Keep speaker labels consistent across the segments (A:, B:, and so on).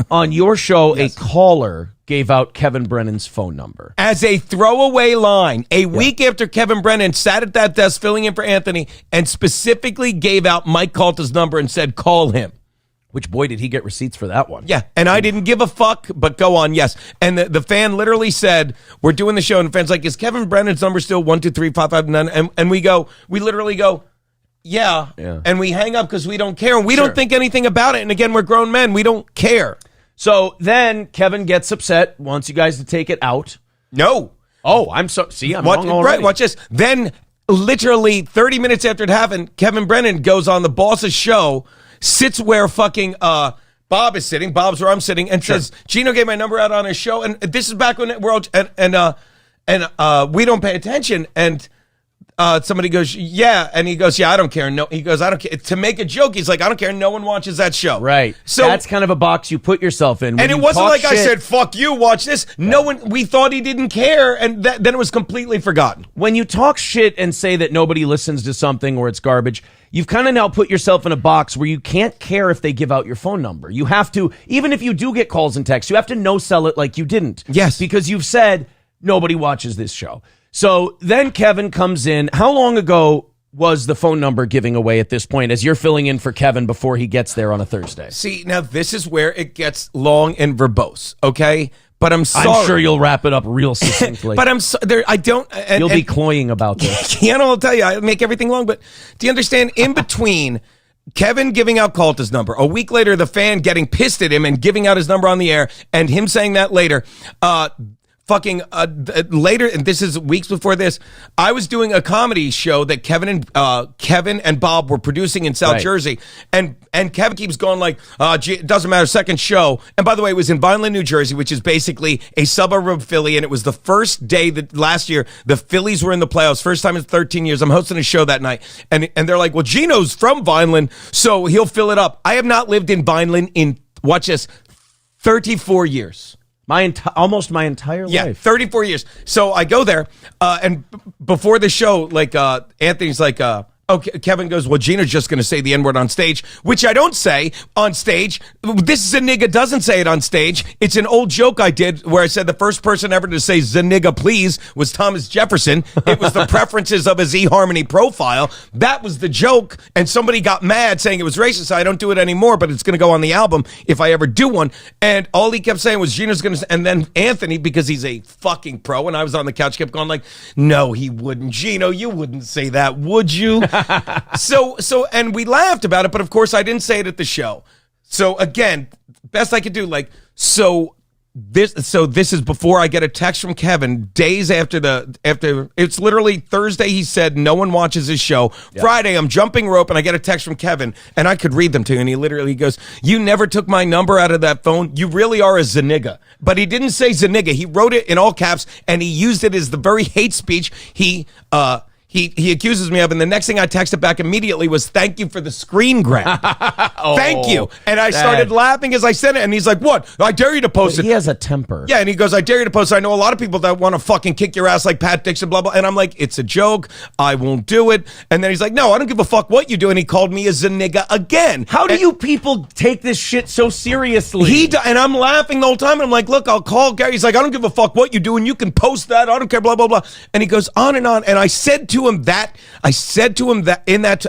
A: on your show, a caller gave out Kevin Brennan's phone number
B: as a throwaway line a week after Kevin Brennan sat at that desk filling in for Anthony and specifically gave out Mike Calta's number and said, call him.
A: Which, boy, did he get receipts for that one.
B: Yeah, and I didn't give a fuck, but go on, yes. And the fan literally said, we're doing the show, and the fan's like, is Kevin Brennan's number still 12355? And we literally go, yeah. And we hang up because we don't care, and we don't think anything about it. And again, we're grown men. We don't care.
A: So then Kevin gets upset, wants you guys to take it out.
B: No.
A: Oh, I'm wrong already.
B: Right, watch this. Then, literally 30 minutes after it happened, Kevin Brennan goes on the boss's show, sits where fucking Bob is sitting. Bob's where I'm sitting, and says, Geno gave my number out on his show, and this is back when we're all, and we don't pay attention, and somebody goes, yeah, and he goes, yeah, I don't care. No, he goes, I don't care. To make a joke, he's like, I don't care. No one watches that show.
A: Right. So that's kind of a box you put yourself in.
B: And it wasn't like I said, fuck you, watch this. No one, we thought he didn't care, and then it was completely forgotten.
A: When you talk shit and say that nobody listens to something or it's garbage, you've kind of now put yourself in a box where you can't care if they give out your phone number. You have to, even if you do get calls and texts, you have to no-sell it like you didn't.
B: Yes.
A: Because you've said, nobody watches this show. So then Kevin comes in. How long ago was the phone number giving away at this point as you're filling in for Kevin before he gets there on a Thursday?
B: See, now this is where it gets long and verbose, okay? But I'm sorry.
A: I'm sure you'll wrap it up real succinctly.
B: But I don't.
A: You'll be cloying about this.
B: I'll tell you, I make everything long. But do you understand? In between Kevin giving out Calta's number, a week later, the fan getting pissed at him and giving out his number on the air, and him saying that later, later, and this is weeks before this, I was doing a comedy show that Kevin and Bob were producing in South Jersey, and Kevin keeps going like, it doesn't matter, second show. And by the way, it was in Vineland, New Jersey, which is basically a suburb of Philly, and it was the first day that last year the Phillies were in the playoffs, first time in 13 years. I'm hosting a show that night, and they're like, well, Geno's from Vineland, so he'll fill it up. I have not lived in Vineland in, watch this, 34 years.
A: Almost my entire life.
B: Yeah, 34 years. So I go there, and before the show, like, Anthony's like, okay, Kevin goes, well, Geno's just going to say the N-word on stage, which I don't say on stage. This Zanigga doesn't say it on stage. It's an old joke I did where I said the first person ever to say Zanigga please was Thomas Jefferson. It was the preferences of his eHarmony profile. That was the joke, and somebody got mad saying it was racist. So I don't do it anymore, but it's going to go on the album if I ever do one. And all he kept saying was Geno's going to, and then Anthony, because he's a fucking pro, and I was on the couch, kept going like, no, he wouldn't. Geno, you wouldn't say that, would you? So, and we laughed about it, but of course I didn't say it at the show. So again, best I could do, like, so this is before I get a text from Kevin days after it's literally Thursday. He said no one watches his show. Yeah. Friday, I'm jumping rope and I get a text from Kevin, and I could read them to you. And he literally goes, you never took my number out of that phone. You really are a Zanigga. But he didn't say Zanigga. He wrote it in all caps, and he used it as the very hate speech he accuses me of, and the next thing I texted back immediately was, thank you for the screen grab. Thank you. And I started laughing as I said it, and he's like, what? I dare you to post it.
A: He has a temper.
B: Yeah, and he goes, I dare you to post it. I know a lot of people that want to fucking kick your ass like Pat Dixon, blah, blah. And I'm like, it's a joke. I won't do it. And then he's like, no, I don't give a fuck what you do. And he called me a Zanigga again.
A: How do you people take this shit so seriously?
B: And I'm laughing the whole time. And I'm like, look, I'll call Gary. He's like, I don't give a fuck what you do, and you can post that. I don't care, blah, blah, blah. And he goes on. And I said to him that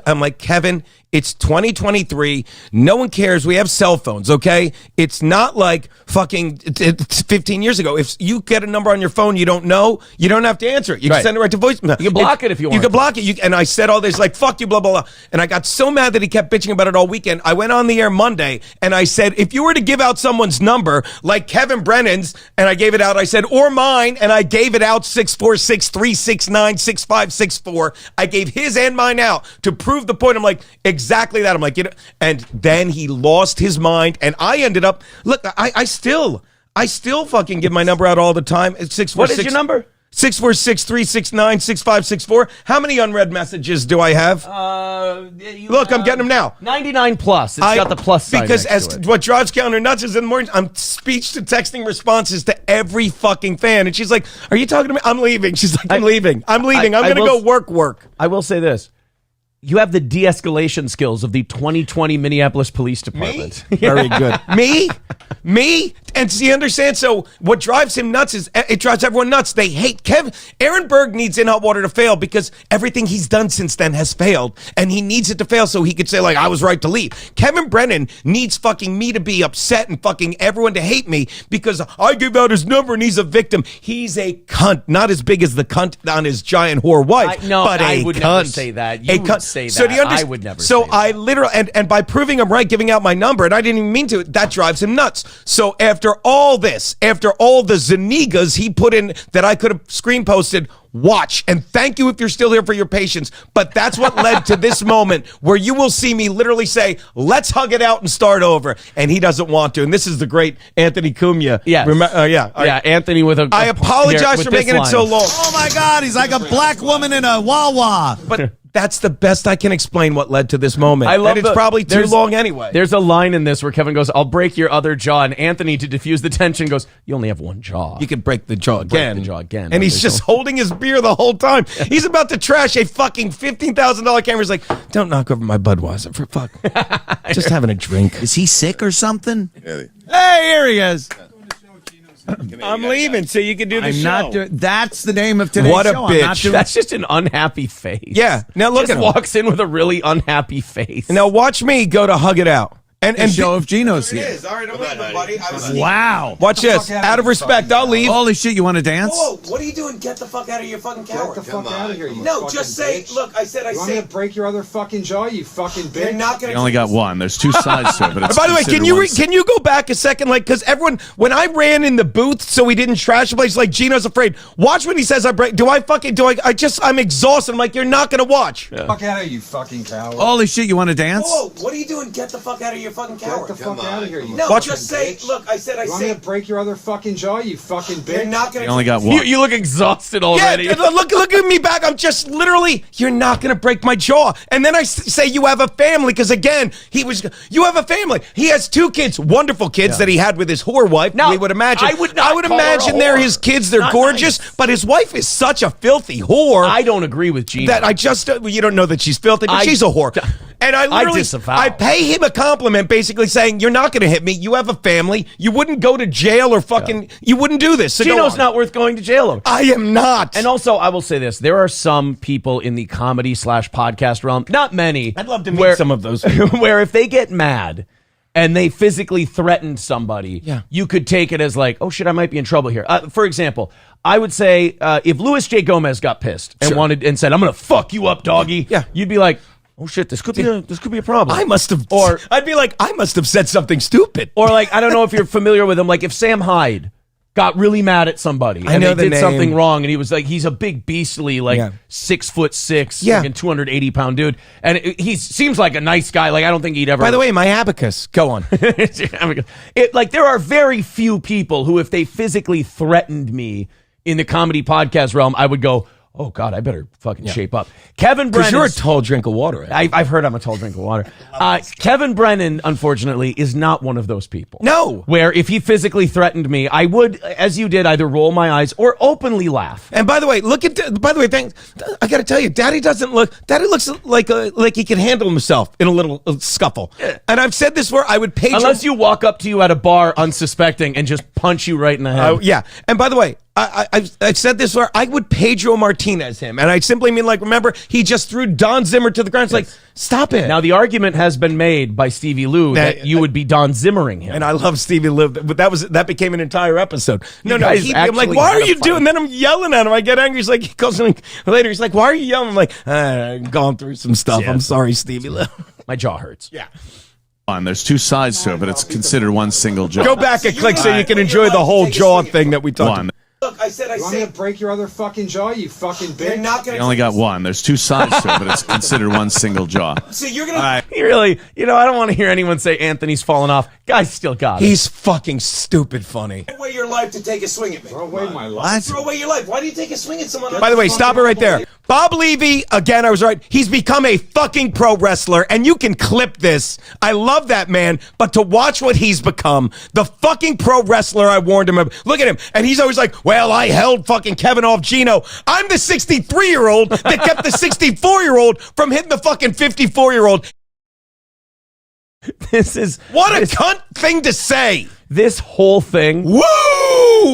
B: I'm like, Kevin, it's 2023. No one cares. We have cell phones, okay? It's not like fucking 15 years ago. If you get a number on your phone you don't know, you don't have to answer it. You can send it right to voicemail.
A: You can block it if you want.
B: You can block it. And I said all this, like, fuck you, blah, blah, blah. And I got so mad that he kept bitching about it all weekend. I went on the air Monday, and I said, if you were to give out someone's number, like Kevin Brennan's, and I gave it out, I said, or mine, and I gave it out 646-369-6564. I gave his and mine out to prove the point. I'm like, exactly that. I'm like, you know, and then he lost his mind, and I ended up, look, I still fucking give my number out all the time. It's 646.
A: What is your number?
B: 646-369-6564. How many unread messages do I have? Look, I'm getting them now.
A: 99 plus. It's got the plus sign
B: because
A: next to it.
B: What drives Counter nuts is in the morning, I'm speech to texting responses to every fucking fan. And she's like, are you talking to me? I'm leaving. She's like, I'm leaving. I'm going to go work.
A: I will say this. You have the de-escalation skills of the 2020 Minneapolis Police Department.
B: Very good. Me? And so you understand? So what drives him nuts is it drives everyone nuts. They hate Aaron Berg needs In Hot Water to fail because everything he's done since then has failed. And he needs it to fail so he could say, like, I was right to leave. Kevin Brennan needs fucking me to be upset and fucking everyone to hate me because I give out his number and he's a victim. He's a cunt. Not as big as the cunt on his giant whore wife. But
A: I
B: a
A: would
B: cunt.
A: never say that. You would say that.
B: So do you understand?
A: I would never
B: so
A: say
B: I
A: that.
B: literally, and by proving I'm right, giving out my number, and I didn't even mean to, that drives him nuts. So after all this, after all the Zanigas he put in that I could have screen posted, watch. And thank you if you're still here for your patience. But that's what led to this moment where you will see me literally say, let's hug it out and start over. And he doesn't want to. And this is the great Anthony Cumia.
A: Yes. Anthony with a...
B: I apologize for making it so long.
C: Oh, my God. He's like a black woman in a Wawa.
B: But that's the best I can explain what led to this moment.
A: I love
B: and it's probably too long anyway.
A: There's a line in this where Kevin goes, I'll break your other jaw. And Anthony, to diffuse the tension, goes, you only have one jaw.
B: You can break the jaw again.
A: And
B: he's just holding his beer the whole time. He's about to trash a fucking $15,000 camera. He's like, don't knock over my Budweiser for fuck. Just having a drink.
C: Is he sick or something? Hey, here he is.
B: I'm leaving so you can do the show.
C: That's the name of today's
B: what a
C: show.
B: bitch.
A: That's just an unhappy face.
B: Yeah. Now look
A: just
B: at him.
A: walks in with a really unhappy face.
B: Now watch me go to hug it out.
C: And show if Geno's here.
B: It is. All right, I'm leaving, buddy.
C: Wow.
B: Watch this. Out of respect, I'll leave.
C: Holy shit, you want to dance?
D: Whoa, what are you doing? Get the fuck out of your fucking coward.
E: Get the fuck out of here, you
D: No,
E: fucking
D: just say,
E: bitch.
D: look, I said,
E: You want me to break your other fucking jaw, you fucking bitch?
D: You're not going
C: You only got one. There's two sides to it, but it's
B: By the way,
C: considered
B: can you go back a second? Like, because everyone, when I ran in the booth so we didn't trash the place, like Geno's afraid. Watch when he says I break. I'm exhausted. I'm like, you're not going to watch.
E: Get the fuck out of here, you fucking coward.
C: Holy shit, you want to dance?
D: Whoa, what are you doing? Get the fuck out of your fucking coward.
E: Get the fuck out of here, you
D: No,
B: Watch
D: just
E: fucking
D: say,
E: bitch.
D: look, I said,
E: You want me to break your other fucking jaw, you fucking bitch?
D: you're not going
C: You
D: to.
C: only got one.
A: You look exhausted already.
B: Yeah, look at me back. I'm just literally, you're not going to break my jaw. And then I say you have a family because, again, you have a family. He has two kids, wonderful kids that he had with his whore wife.
A: No,
B: we would imagine.
A: I would not call her
B: imagine
A: a
B: they're
A: whore.
B: his kids. They're
A: Not
B: gorgeous.
A: nice.
B: But his wife is such a filthy whore.
A: I don't agree with Geno.
B: That I just, you don't know that she's filthy, but she's a whore. And I literally,
A: disavow.
B: I pay him a compliment basically saying, you're not going to hit me. You have a family. You wouldn't go to jail or fucking, you wouldn't do this. So go
A: Geno's
B: on.
A: not worth going to jail over.
B: I am not.
A: And also, I will say this. There are some people in the comedy/podcast realm, not many.
B: I'd love to meet some of those.
A: Where if they get mad and they physically threaten somebody, you could take it as like, oh shit, I might be in trouble here. For example, I would say if Luis J. Gomez got pissed and said, I'm going to fuck you up, doggy.
B: Yeah.
A: You'd be like, oh shit, this could be a problem.
B: I must have, I'd be like, I must have said something stupid.
A: Or like, I don't know if you're familiar with him. Like if Sam Hyde got really mad at somebody and
B: know
A: they
B: the
A: did something
B: name.
A: wrong, and he was like, he's a big beastly, like 6'6",
B: Yeah.
A: fucking 280-pound dude, and he seems like a nice guy. Like I don't think he'd ever.
B: By the way, my abacus. Go on.
A: There are very few people who, if they physically threatened me in the comedy podcast realm, I would go, oh God, I better fucking shape up. Kevin Brennan.
B: Because you're a tall drink of water.
A: I've heard I'm a tall drink of water. Kevin Brennan, unfortunately, is not one of those people.
B: No.
A: Where if he physically threatened me, I would, as you did, either roll my eyes or openly laugh.
B: And by the way, I got to tell you, Daddy looks like he can handle himself in a little scuffle. And I've said this where I would page
A: Unless you walk up to you at a bar unsuspecting and just punch you right in the head.
B: yeah. And by the way, I've said this where I would Pedro Martinez him. And I simply mean, like, remember, he just threw Don Zimmer to the ground. It's like, stop it.
A: Now, the argument has been made by Stevie Lou that you would be Don Zimmering him.
B: And I love Stevie Lou, but that became an entire episode. I'm like,
A: actually
B: why
A: had
B: are
A: a
B: you
A: fight.
B: doing? And then I'm yelling at him. I get angry. He's like, he calls me later. He's like, why are you yelling? I'm like, I'm going through some stuff.
A: Yeah.
B: I'm sorry, Stevie Lou.
A: My jaw hurts.
B: Yeah.
C: There's two sides to it, but it's considered one single jaw.
B: Go back and click so you can enjoy the whole jaw thing that we talked
C: One.
B: about.
D: Look, I said,
E: You want me to break your other fucking jaw, you fucking bitch?
D: you're not going
C: You
D: to.
C: only got one. There's two sides to it, but it's considered one single jaw.
D: So you're going to.
A: He really, I don't want to hear anyone say Anthony's fallen off. Guy's still got it.
B: He's fucking stupid funny.
D: Throw away your life to take a swing at me.
E: Throw away my life.
D: Throw away your life. Why do you take a swing at someone?
B: By the way, stop it right there. Bob Levy, again, I was right. He's become a fucking pro wrestler, and you can clip this. I love that man, but to watch what he's become, the fucking pro wrestler I warned him of. Look at him, and he's always like, well, I held fucking Kevin off Geno. I'm the 63-year-old that kept the 64-year-old from hitting the fucking 54-year-old. What a cunt thing to say.
A: This whole thing.
B: Woo!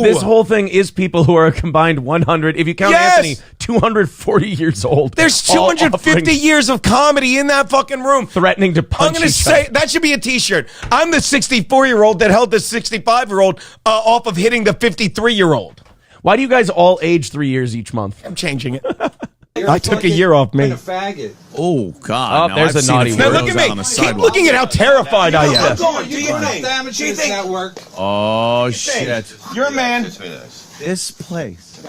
A: This whole thing is people who are a combined 100, if you count Anthony, 240 years old.
B: There's 250 years of comedy in that fucking room.
A: Threatening to punch
B: I'm going to say, that should be a t-shirt. I'm the 64-year-old that held the 65-year-old off of hitting the 53-year-old.
A: Why do you guys all age 3 years each month?
B: I'm changing it. I took a year off me.
E: A faggot.
C: Oh, God.
A: Oh, there's a naughty
B: Now
A: word.
B: look at me.
C: On the
B: Keep
C: sidewalk.
B: looking at how terrified I am.
D: Go, do
E: You
D: your
E: put enough
D: thing.
E: damage
D: Do
E: to
D: your
E: this
D: thing.
E: network.
C: Oh, shit.
B: You're a man.
C: This place.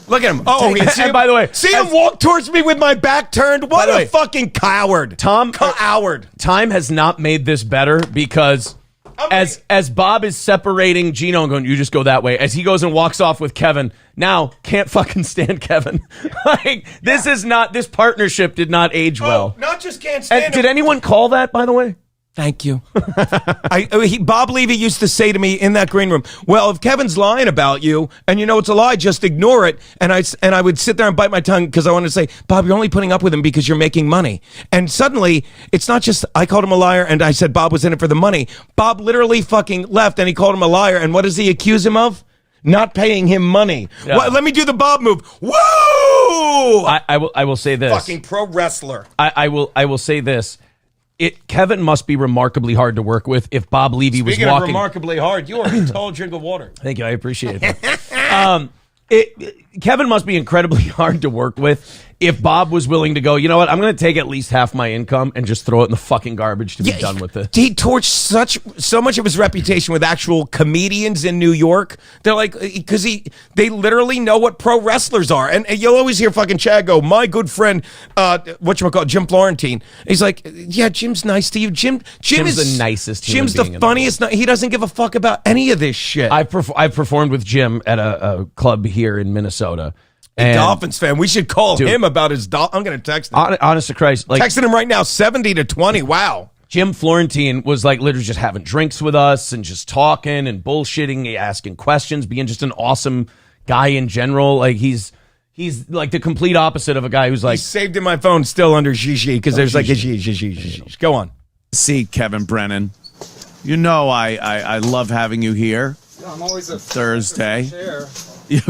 B: Look at him. Oh,
A: And by the way,
B: see him walk towards me with my back turned? What
A: the
B: a
A: way,
B: fucking coward. Coward.
A: Time has not made this better because as Bob is separating Geno and going, you just go that way, as he goes and walks off with Kevin, now can't fucking stand Kevin. Like, this partnership did not age well.
B: Not just can't stand
A: And did
B: him.
A: anyone call that, by the way?
B: Thank you. Bob Levy used to say to me in that green room, well, if Kevin's lying about you and you know it's a lie, just ignore it. And I would sit there and bite my tongue because I wanted to say, Bob, you're only putting up with him because you're making money. And suddenly, it's not just I called him a liar and I said Bob was in it for the money. Bob literally fucking left and he called him a liar. And what does he accuse him of? Not paying him money.
A: Yeah.
B: Let me do the Bob move. Woo!
A: I will say this.
B: Fucking pro wrestler.
A: I will say this. Kevin must be remarkably hard to work with if Bob Levy was
B: Speaking of
A: walking.
B: remarkably hard, you are a tall drink of water.
A: Thank you. I appreciate that. Kevin must be incredibly hard to work with if Bob was willing to go, you know what, I'm going to take at least half my income and just throw it in the fucking garbage to be done with it.
B: He torched so much of his reputation with actual comedians in New York. They're like, because they literally know what pro wrestlers are. And you'll always hear fucking Chad go, my good friend, whatchamacallit, Jim Florentine. He's like, yeah, Jim's nice to you. Jim's
A: the nicest human
B: Jim's
A: being
B: the
A: in
B: funniest. He doesn't give a fuck about any of this shit.
A: I've performed with Jim at a club here in Minnesota. And
B: Dolphins fan. We should call him about his I'm going to text him.
A: Honest to Christ. Like,
B: texting him right now, 70-20. Wow.
A: Jim Florentine was like literally just having drinks with us and just talking and bullshitting, asking questions, being just an awesome guy in general. Like he's like the complete opposite of a guy who's like...
B: He's saved in my phone still under Gigi because there's like a Gigi. Go on.
C: See, Kevin Brennan, you know I love having you here.
E: I'm always a
C: Thursday.
E: chair.
C: You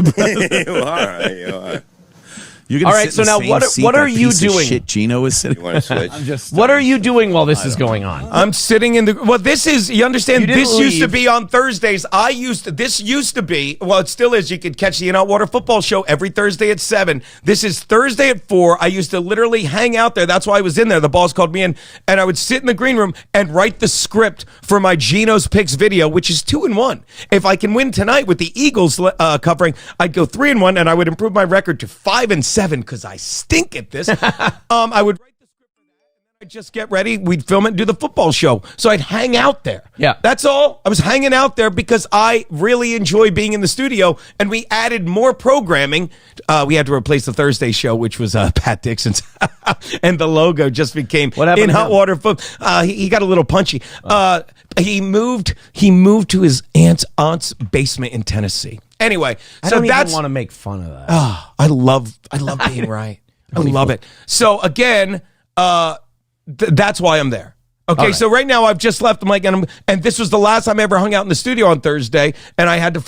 F: are.
C: You're gonna
A: All right,
C: sit in
A: so
C: the
A: now
C: same seat
A: what
C: that
A: are you
C: piece of
A: doing?
C: Shit, Geno is sitting.
F: You want to switch?
A: What are you doing while this is going on?
B: I'm sitting in the. Well, this is. You understand?
A: You didn't
B: This used to
A: leave.
B: be on Thursdays. This used to be. Well, it still is. You could catch the In Hot Water Football Show every Thursday at 7. This is Thursday at 4. I used to literally hang out there. That's why I was in there. The boss called me in, and I would sit in the green room and write the script for my Geno's Picks video, which is 2-1. If I can win tonight with the Eagles covering, I'd go 3-1, and I would improve my record to 5-7 because I stink at this. I would write the script for that, and then I'd just get ready. We'd film it and do the football show. So I'd hang out there.
A: Yeah.
B: That's all. I was hanging out there because I really enjoy being in the studio, and we added more programming. We had to replace the Thursday show, which was Pat Dixon's, and the logo just became
A: What happened
B: In
A: to
B: Hot
A: him?
B: Water Football. He got a little punchy. He moved to his aunt's basement in Tennessee. Anyway,
A: I
B: so
A: don't even
B: that's
A: want to make fun of that.
B: I love being right. I love it. So again, that's why I'm there. Okay, so right now I've just left. I'm like, and this was the last time I ever hung out in the studio on Thursday, and I had to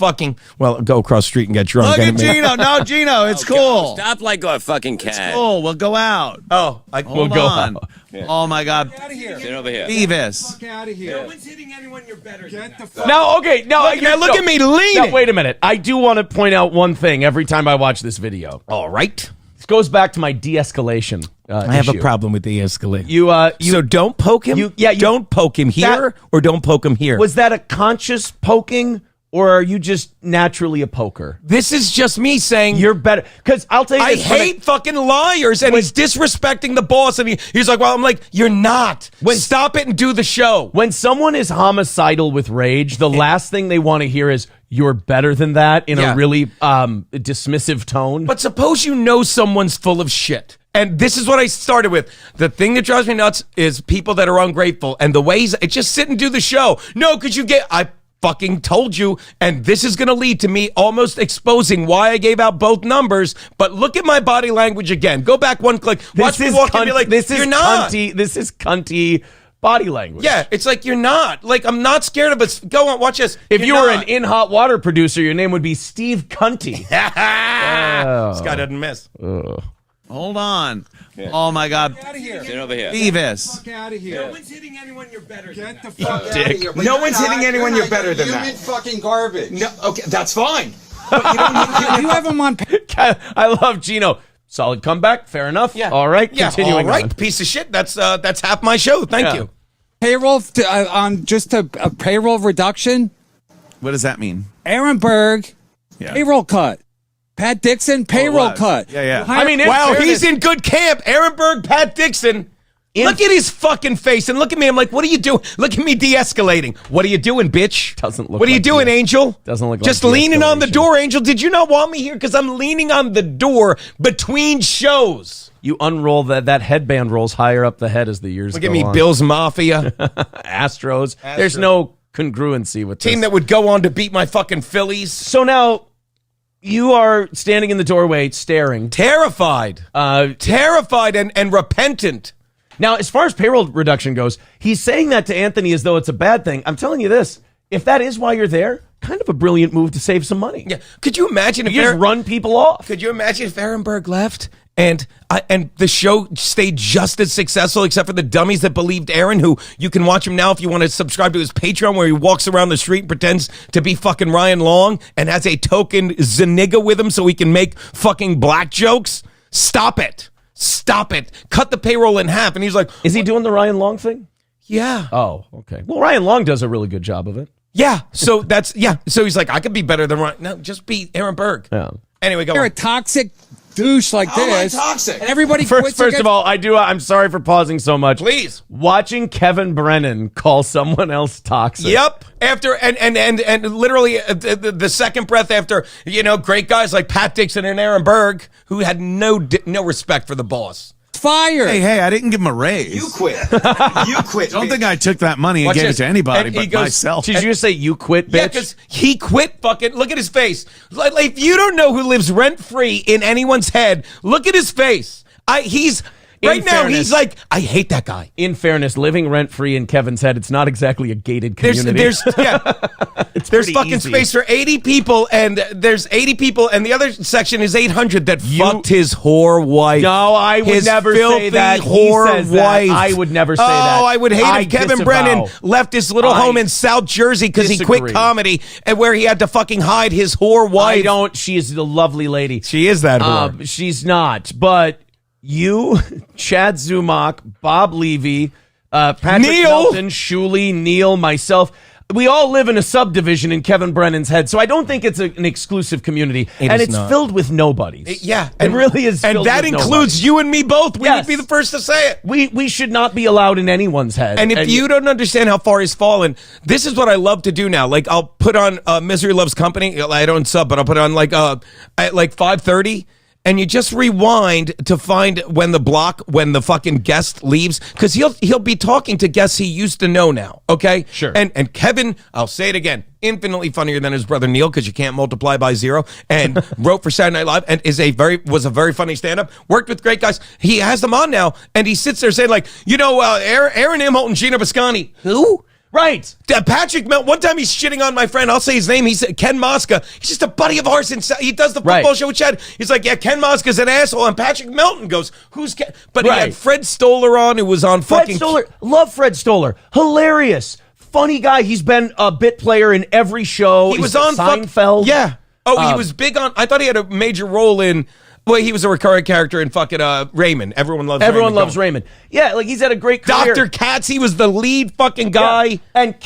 B: go across the street and get drunk.
C: Look at
B: And-
C: Geno. No, Geno, it's cool.
F: Stop like a fucking cat.
C: Cool. We'll go out.
B: Oh,
C: Hold
A: go
C: on.
A: out.
C: Oh my God,
E: Get out of here.
F: Sit over here.
C: Beavis.
E: Get out of here.
D: No one's hitting anyone. You're better.
E: Get the fuck.
A: Now, okay, now
B: Look at me leaning.
A: Now, wait a minute. I do want to point out one thing every time I watch this video.
B: All right.
A: This goes back to my de-escalation.
B: I have a
A: issue.
B: problem with the escalate.
A: You
B: So don't poke him.
A: you-
B: don't poke him here, or don't poke him here.
A: was that a conscious poking, or are you just naturally a poker?
B: This is just me saying
A: You're better. Because I'll tell you
B: I
A: this,
B: hate fucking liars, and he's disrespecting the boss, and he's like, well, I'm like, you're not. Stop it and do the show.
A: when someone is homicidal with rage, the last thing they want to hear is, you're better than that, in
B: Yeah.
A: a really dismissive tone.
B: But suppose you know someone's full of shit. And this is what I started with. The thing that drives me nuts is people that are ungrateful, and the ways, just sit and do the show. No, because I fucking told you, and this is going to lead to me almost exposing why I gave out both numbers. But look at my body language again. Go back one click. Watch me walk in and be like,
A: this
B: you're
A: is
B: not.
A: cunty. This is cunty body language.
B: Yeah, it's like you're not. Like, I'm not scared of it. Go on, watch this.
A: If you
B: You're
A: were
B: not.
A: an In Hot Water producer, your name would be Steve Cunty.
B: This guy doesn't miss.
C: Hold on. Oh my God.
E: Get out of here.
F: Get over here.
C: Beavis.
E: Get out of here.
D: No one's hitting anyone you're better than
E: Get the
D: that.
E: fuck out of here. But
D: No
E: you're
D: one's
E: not-
D: hitting anyone you're
E: not
D: better than
E: human
D: that.
E: fucking garbage.
D: No, okay, that's fine. But you don't need
E: You have him on
A: I love Geno. Solid comeback. Fair enough.
B: Yeah.
A: All right.
B: Yeah,
A: Continuing
B: all right,
A: on.
B: piece of shit. That's half my show. Thank
A: Yeah.
B: you.
G: payroll on just a payroll reduction.
C: What does that mean?
G: Aaron Berg,
C: Yeah.
G: payroll cut. Pat Dixon, payroll
C: was.
G: cut.
C: Yeah, yeah.
A: I mean, in
B: Wow,
A: fairness-
B: he's in good camp. Aaron Berg, Pat Dixon. Look at his fucking face and look at me. I'm like, what are you doing? Look at me de-escalating. What are you doing, bitch?
A: Doesn't look
B: What are you
A: like
B: doing,
A: de-
B: Angel?
A: Doesn't look like
B: Just leaning on the
A: de-escalation.
B: door, Angel. Did you not want me here? Because I'm leaning on the door between shows.
A: You unroll that headband rolls higher up the head as the years
B: Look
A: go
B: at me,
A: on.
B: Bills Mafia.
A: Astros. There's no congruency with
B: Team
A: this.
B: that would go on to beat my fucking Phillies.
A: So now you are standing in the doorway staring.
B: Terrified. Terrified and repentant.
A: Now, as far as payroll reduction goes, he's saying that to Anthony as though it's a bad thing. I'm telling you this. If that is why you're there, kind of a brilliant move to save some money.
B: Yeah. Could you imagine if
A: You just
B: Aaron-
A: run people off.
B: Could you imagine if Ehrenberg left and the show stayed just as successful, except for the dummies that believed Aaron, who you can watch him now if you want to subscribe to his Patreon, where he walks around the street and pretends to be fucking Ryan Long and has a token Zaniga with him so he can make fucking black jokes? Stop it. Stop it. Cut the payroll in half. And he's like,
A: Is he doing the Ryan Long thing?
B: yeah.
A: Oh, okay. Well, Ryan Long does a really good job of it.
B: Yeah. So that's, yeah. So he's like, I could be better than Ryan. No, just be Aaron Berg.
A: Yeah.
B: Anyway, go
G: You're
B: on.
G: a toxic douche like
D: How am I
G: this.
D: toxic?
G: And everybody
A: First
G: quits
A: of all, I'm sorry for pausing so much.
B: Please.
A: Watching Kevin Brennan call someone else toxic.
B: Yep. After and literally the second breath after, great guys like Pat Dixon and Aaron Berg, who had no respect for the boss.
G: fired.
C: Hey, I didn't give him a raise.
D: You quit. You quit.
C: Don't think I took that money and
B: Watch
C: gave
B: this.
C: it to anybody
B: And he
C: but
B: goes-
C: myself.
A: Did you just say you quit, bitch?
B: Yeah, because he quit fucking. Look at his face. Like, if you don't know who lives rent free in anyone's head, look at his face. He's right now.
A: fairness-
B: He's like, I hate that guy.
A: In fairness, living rent free in Kevin's head, it's not exactly a gated
B: There's
A: community. There's
B: there's fucking space for 80 people, and there's 80 people, and the other section is 800 that fucked his whore wife.
A: No, I would
B: His
A: never say
B: filthy
A: that. He
B: Whore
A: says that.
B: wife.
A: I would never say that.
B: Oh, I would hate
A: I
B: if Kevin
A: disavow.
B: Brennan left his little
A: I
B: home in South Jersey because he quit
A: disagree.
B: comedy, and where he had to fucking hide his whore wife.
A: I don't. She is a lovely lady.
B: She is that whore.
A: She's not. But you, Chad Zumach, Bob Levy, Patrick
B: Neil.
A: Melton, Shuley, Neil, myself. We all live in a subdivision in Kevin Brennan's head, so I don't think it's an exclusive community, and
B: is
A: it's
B: not.
A: filled with nobodies.
B: Yeah,
A: it really is,
B: and
A: filled
B: that
A: with
B: includes
A: nobodies.
B: you and me both. We
A: Yes.
B: would be the first to say it.
A: We should not be allowed in anyone's head.
B: And if you don't understand how far he's fallen, this is what I love to do now. Like, I'll put on Misery Loves Company. I don't sub, but I'll put on at like 5:30. And you just rewind to find when the fucking guest leaves, because he'll be talking to guests he used to know now. Okay,
A: Sure.
B: And Kevin, I'll say it again, infinitely funnier than his brother Neil, because you can't multiply by zero. And wrote for Saturday Night Live and was a very funny stand-up. Worked with great guys. He has them on now, and he sits there saying like, Aaron Imholt and Geno Biscani. Who?
A: right.
B: Patrick Melton, one time he's shitting on my friend, I'll say his name, he's Ken Mosca. He's just a buddy of ours, and he does the football
A: Right.
B: show with Chad. He's like, yeah, Ken Mosca's an asshole, and Patrick Melton goes, who's Ken? But he
A: Right.
B: had Fred Stoller on, who was on
A: Fred
B: fucking...
A: Stoller, love Fred Stoller, hilarious, funny guy. He's been a bit player in every show.
B: He was
A: He's
B: on
A: Seinfeld.
B: Yeah. Oh, he was big on... I thought he had a major role in Well, he was a recurring character in fucking Raymond. Everyone loves
A: Raymond. Yeah, like he's had a great career.
B: Dr. Katz, he was the lead fucking guy.
A: Yeah. And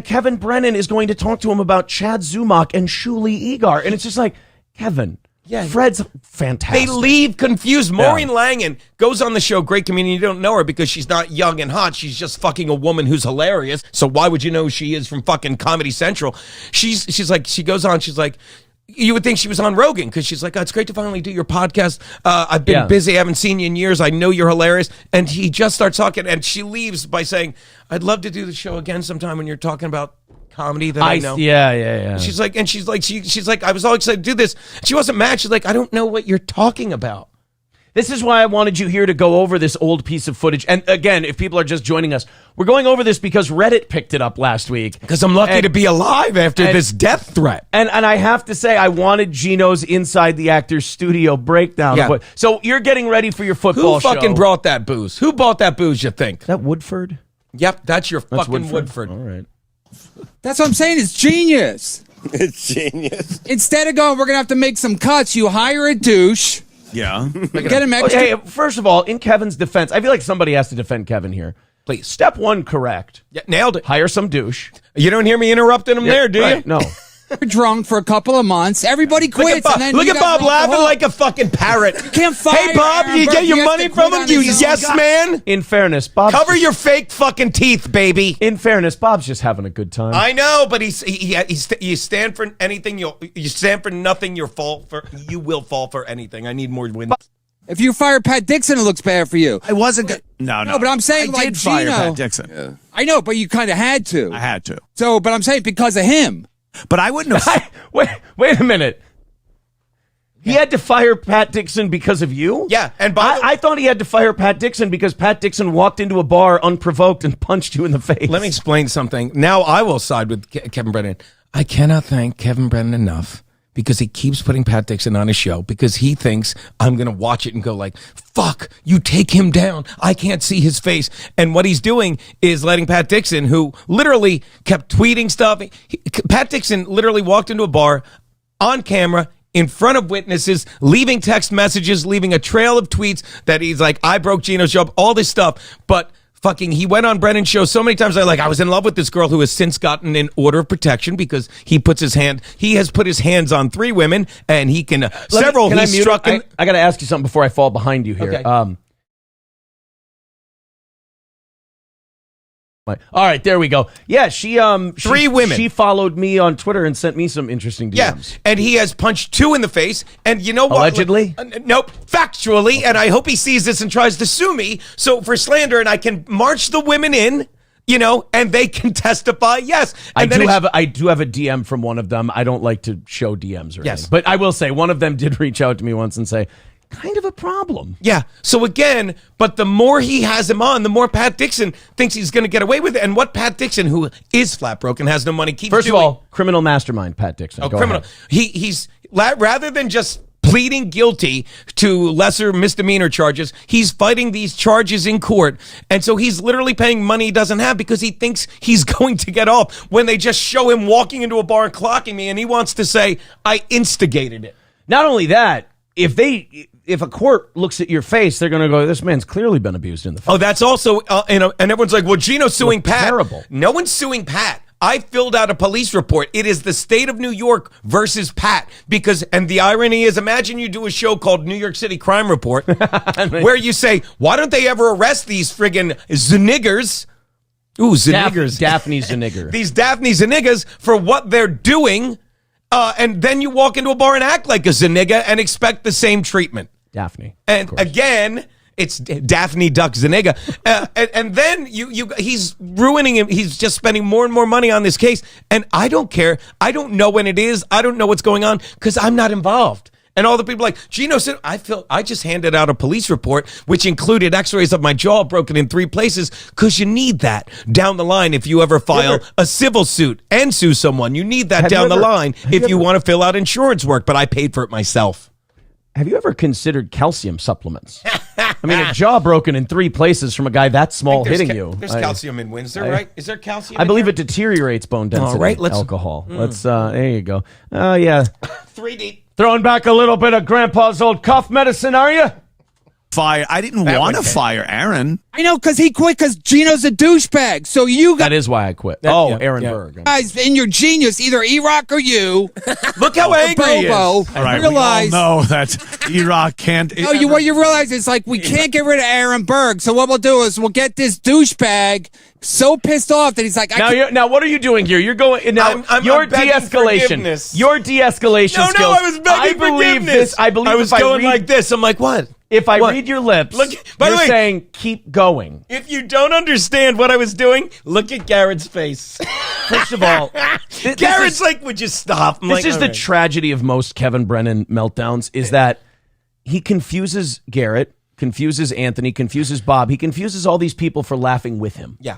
A: Kevin Brennan is going to talk to him about Chad Zumach and Shuli Egar. And it's just like, Kevin, Fred's fantastic.
B: They leave confused. Maureen Langan goes on the show, great comedian. You don't know her because she's not young and hot. She's just fucking a woman who's hilarious. So why would you know who she is from fucking Comedy Central? She's like, she goes on, she's like, you would think she was on Rogan because she's like, oh, it's great to finally do your podcast. I've been busy. I haven't seen you in years. I know you're hilarious. And he just starts talking and she leaves by saying, I'd love to do the show again sometime when you're talking about comedy that I know.
A: Yeah.
B: She's like, I was all excited to do this. She wasn't mad. She's like, I don't know what you're talking about.
A: This is why I wanted you here to go over this old piece of footage. And again, if people are just joining us, we're going over this because Reddit picked it up last week.
B: Because I'm lucky to be alive after this death threat.
A: And I have to say, I wanted Geno's Inside the Actors Studio breakdown.
B: Yeah.
A: So you're getting ready for your football show.
B: Who fucking brought that booze? Who bought that booze, you think?
A: Is that Woodford?
B: Yep, that's your fucking Woodford.
A: All right.
G: That's what I'm saying. It's genius.
F: It's genius.
G: Instead of going, we're going to have to make some cuts, you hire a douche.
C: Yeah.
G: Get him extra.
A: Hey, first of all, in Kevin's defense, I feel like somebody has to defend Kevin here.
B: Please.
A: Step one, correct.
B: Yeah, nailed it.
A: Hire some douche.
B: You don't hear me interrupting him there, do you?
A: No.
G: You're drunk for a couple of months. Everybody quits.
B: Look at Bob laughing like a fucking parrot.
G: Can't fire
B: Hey, Bob,
G: Aaron
B: you
G: Burke.
B: get your
G: He has
B: money
G: to
B: from
G: quit
B: him,
G: on
B: you
G: his own.
B: yes man?
A: In fairness, Bob.
B: Cover your fake fucking teeth, baby.
A: In fairness, Bob's just having a good time.
B: I know, but you stand for anything, you stand for nothing, you will fall for anything. I need more wins.
G: If you fire Pat Dixon, it looks bad for you.
C: I wasn't good. No.
G: No, but I'm saying
C: I
G: like
C: did fire
G: Geno.
C: Pat Dixon.
G: I know, but you kind of had to.
C: I had to.
G: So, but I'm saying because of him.
C: But I wouldn't have.
A: Wait a minute. He had to fire Pat Dixon because of you?
B: Yeah, and
A: I thought he had to fire Pat Dixon because Pat Dixon walked into a bar unprovoked and punched you in the face.
B: Let me explain something. Now I will side with Kevin Brennan. I cannot thank Kevin Brennan enough because he keeps putting Pat Dixon on his show because he thinks I'm going to watch it and go like, fuck, you take him down. I can't see his face. And what he's doing is letting Pat Dixon, who literally kept tweeting stuff. Pat Dixon literally walked into a bar on camera in front of witnesses, leaving text messages, leaving a trail of tweets that he's like, I broke Geno's job, all this stuff. But fucking, he went on Brennan's show so many times. I was in love with this girl who has since gotten an order of protection because he has put his hands on 3 women and he can, he's struck.
A: I got to ask you something before I fall behind you here.
B: Okay.
A: All right, there we go. Yeah, she
B: 3 women.
A: She followed me on Twitter and sent me some interesting DMs.
B: Yeah, and he has punched 2 in the face. And you know what?
A: Allegedly?
B: Nope, factually. And I hope he sees this and tries to sue me for slander, and I can march the women in, and they can testify. Yes, and
A: I do have a DM from one of them. I don't like to show DMs or anything, but I will say one of them did reach out to me once and say, kind of a problem.
B: Yeah. So again, but the more he has him on, the more Pat Dixon thinks he's going to get away with it. And what Pat Dixon, who is flat broke and has no money, keeps
A: First
B: doing.
A: of all, criminal mastermind, Pat Dixon. Go
B: criminal.
A: ahead.
B: He's rather than just pleading guilty to lesser misdemeanor charges, he's fighting these charges in court. And so he's literally paying money he doesn't have because he thinks he's going to get off when they just show him walking into a bar and clocking me. And he wants to say, I instigated it.
A: Not only that, if a court looks at your face, they're going to go, this man's clearly been abused in the face.
B: Oh, that's also, and everyone's like, well, Geno's suing Pat.
A: Terrible.
B: No one's suing Pat. I filled out a police report. It is the state of New York versus Pat and the irony is, imagine you do a show called New York City Crime Report where you say, why don't they ever arrest these friggin' zaniggers? Ooh, zaniggers.
A: Daphne Zanigger.
B: These Daphne Zaniggers for what they're doing. And then you walk into a bar and act like a Zaniga and expect the same treatment.
A: Daphne.
B: And again, it's Daphne Duck Zaniga. And then he's ruining him. He's just spending more and more money on this case. And I don't care. I don't know when it is. I don't know what's going on because I'm not involved. And all the people like, Geno said, I just handed out a police report, which included x-rays of my jaw broken in 3 places, because you need that down the line if you ever file a civil suit and sue someone. You need that down the line if you want to fill out insurance work, but I paid for it myself.
A: Have you ever considered calcium supplements? I mean, a jaw broken in 3 places from a guy that small hitting you.
B: There's calcium in Windsor, right? Is there calcium?
A: I believe it deteriorates bone density.
B: All right,
A: alcohol. Let's there you go. Yeah.
B: 3 deep.
A: Throwing back a little bit of Grandpa's old cough medicine, are you?
C: Fire. I didn't want to fire Aaron.
G: I know, because he quit because Geno's a douchebag. So you
A: That is why I quit. Aaron Berg.
G: guys in your genius, either E-Rock or you,
B: Look how angry he is.
G: Bobo,
C: All right,
G: realize.
C: we all know that E-Rock can't.
G: No, what you realize is like we can't get rid of Aaron Berg. So what we'll do is we'll get this douchebag so pissed off that he's like,
A: Now what are you doing here? You're going now.
B: I'm
A: your
B: begging
A: de-escalation.
B: forgiveness.
A: Your de-escalation
B: No,
A: skills.
B: I was begging forgiveness.
A: This. I believe
B: I was
A: if
B: going
A: read,
B: like this. I'm like, what?
A: If I
B: What?
A: read your lips,
B: Look, by the
A: you're
B: way-
A: saying keep going.
B: If you don't understand what I was doing, look at Garrett's face.
A: First of all,
B: Garrett's like, would you stop? I'm
A: this
B: like,
A: is
B: all
A: the
B: right.
A: tragedy of most Kevin Brennan meltdowns is that he confuses Garrett, confuses Anthony, confuses Bob. He confuses all these people for laughing with him.
B: Yeah.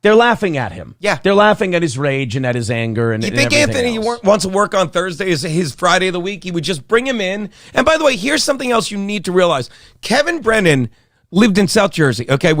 A: They're laughing at him.
B: Yeah.
A: They're laughing at his rage and at his anger. And
B: You
A: and
B: think
A: everything
B: Anthony
A: else.
B: wants to work on Thursday is his Friday of the week? He would just bring him in. And by the way, here's something else you need to realize. Kevin Brennan lived in South Jersey, okay,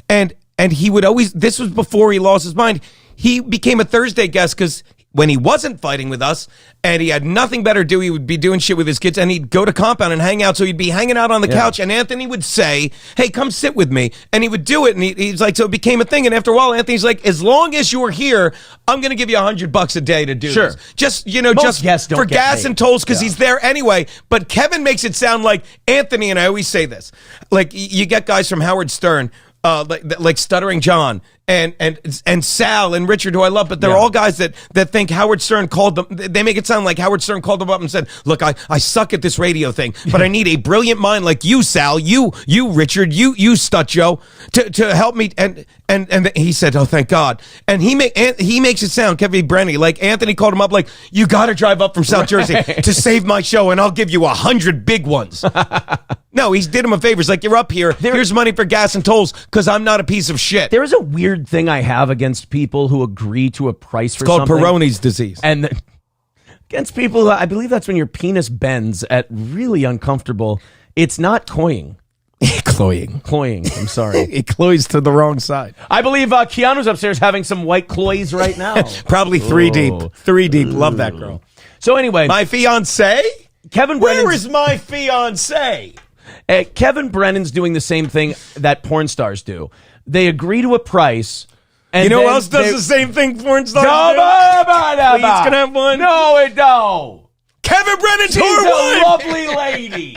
B: and he would always, this was before he lost his mind. He became a Thursday guest because when he wasn't fighting with us and he had nothing better to do, he would be doing shit with his kids and he'd go to compound and hang out. So he'd be hanging out on the couch and Anthony would say, hey, come sit with me. And he would do it. And he's like, so it became a thing. And after a while, Anthony's like, as long as you're here, I'm going to give you $100 a day to do
A: Sure.
B: this. Just,
A: Most
B: just
A: guests don't
B: for
A: get
B: gas
A: paid.
B: and tolls because
A: Yeah.
B: he's there anyway. But Kevin makes it sound like Anthony, and I always say this, like you get guys from Howard Stern, like Stuttering John and Sal and Richard, who I love, but they're all guys that think Howard Stern called them. They make it sound like Howard Stern called them up and said, "Look, I suck at this radio thing, but I need a brilliant mind like you, Sal, you Richard, you Stut Joe, to help me." And he said, "Oh, thank God." And he makes it sound, Kevin Brennan, like Anthony called him up, like, "You got to drive up from South Jersey to save my show, and I'll give you 100 big ones." No, he did him a favor. He's like, "You're up here. Here's money for gas and tolls because I'm not a piece of shit."
A: There is a weird thing I have against people who agree to a price for
B: It's called
A: something.
B: Peyronie's disease.
A: And against people who, I believe that's when your penis bends at really uncomfortable. It's not cloying.
B: Cloying.
A: Cloying. I'm sorry.
B: It cloys to the wrong side.
A: I believe Keanu's upstairs having some white cloys right now.
B: Probably three deep.
A: Ooh.
B: 3 deep. Love that girl.
A: So anyway,
B: My fiance?
A: Kevin
B: Where
A: Brennan's,
B: is my fiance?
A: Kevin Brennan's doing the same thing that porn stars do. They agree to a price. And
B: You know who
A: then
B: else does
A: they-
B: the same thing porn stars
A: No,
B: do?
A: Please,
B: can I have one?
A: No, it don't.
B: Kevin Brennan's
A: She's
B: whore
A: a
B: wife!
A: lovely lady.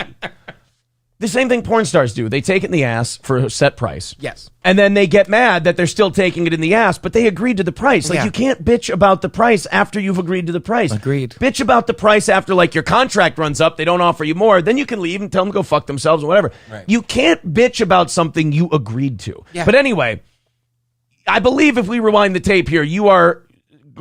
A: The same thing porn stars do. They take it in the ass for a set price.
B: Yes.
A: And then they get mad that they're still taking it in the ass, but they agreed to the price. Like,
B: Yeah.
A: you can't bitch about the price after you've agreed to the price.
B: Agreed.
A: Bitch about the price after, like, your contract runs up, they don't offer you more, then you can leave and tell them to go fuck themselves or whatever.
B: Right.
A: You can't bitch about something you agreed to.
B: Yeah.
A: But anyway, I believe if we rewind the tape here, you are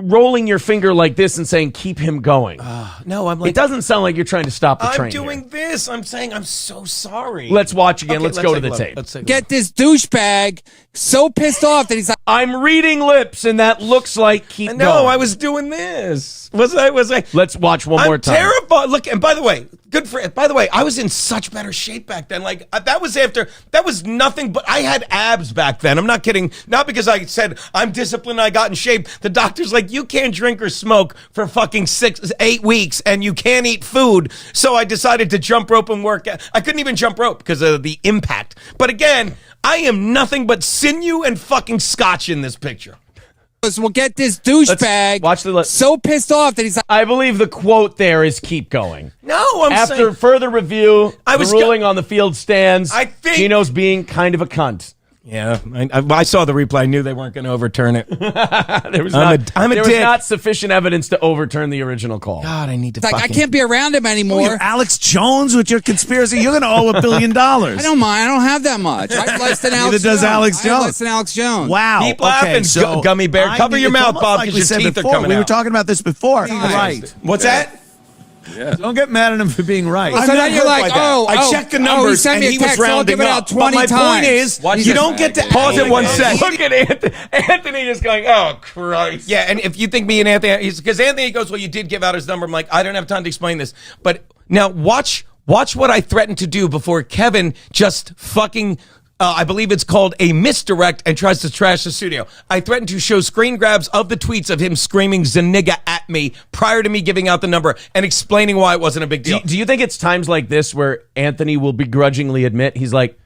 A: rolling your finger like this and saying, keep him going.
B: No, I'm like,
A: It doesn't sound like you're trying to stop the
B: I'm
A: train
B: doing
A: here.
B: this. I'm saying I'm so sorry.
A: Let's watch again.
B: Okay,
A: Let's go to
B: take
A: the
B: a look.
A: tape.
B: Let's take a
G: get this douchebag so pissed off that he's like,
A: I'm reading lips, and that looks like keep
B: look. No,
A: going.
B: I was doing this. Was I?
A: Let's watch one more
B: I'm
A: time.
B: terrified. Look, and by the way, I was in such better shape back then. Like that was nothing but I had abs back then. I'm not kidding. Not because I said I'm disciplined, I got in shape. The doctor's like, you can't drink or smoke for fucking 6-8 weeks and you can't eat food. So I decided to jump rope and work out. I couldn't even jump rope because of the impact. But again, I am nothing but sinew and fucking scotch in this picture.
G: we'll get this douchebag
A: watch the
G: so pissed off that he's like,
A: I believe the quote there is keep going.
B: No, I'm
A: After
B: saying
A: further review,
B: I was
A: the ruling on the field stands.
B: I think-
A: Geno's being kind of a cunt.
B: yeah, I saw the replay. I knew they weren't going to overturn it.
A: There was
B: I'm a
A: there was
B: dick.
A: not sufficient evidence to overturn the original call.
B: God, I need to.
G: it's like I
B: fucking-
G: can't be around him
C: Oh,
G: anymore.
C: you're Alex Jones with your conspiracy. You're going to owe $1 billion.
G: I don't mind. I don't have that much. I have less than Alex
C: Neither does
G: Jones.
C: Alex
G: I have
C: Jones.
G: less than Alex Jones.
C: Wow.
B: Keep laughing,
C: so
B: gummy bear.
C: I
B: Cover
C: need-
B: your
C: it's
B: mouth,
C: almost
B: Bob,
C: like
B: 'cause
C: we
B: your
C: said
B: teeth are
C: before.
B: coming
C: We were
B: out.
C: talking about this before. He's right.
B: What's that?
C: Don't get mad at him for being right.
G: So then you're like,
B: I checked the numbers
G: he sent
B: and
G: me a
B: he was
G: text, so I'll
B: rounding
G: give it out
B: up.
G: 20
B: But my
G: times.
B: point is,
G: Watch
B: you
G: this.
B: don't get to pause it 1 second.
A: Look at Anthony just going, oh, Christ.
B: Yeah, and if you think me and Anthony, because Anthony goes, well, you did give out his number. I'm like, I don't have time to explain this. But now watch what I threatened to do before Kevin just fucking I believe it's called a misdirect, and tries to trash the studio. I threatened to show screen grabs of the tweets of him screaming Zaniga at me prior to me giving out the number and explaining why it wasn't a big deal.
A: Do you think it's times like this where Anthony will begrudgingly admit he's like,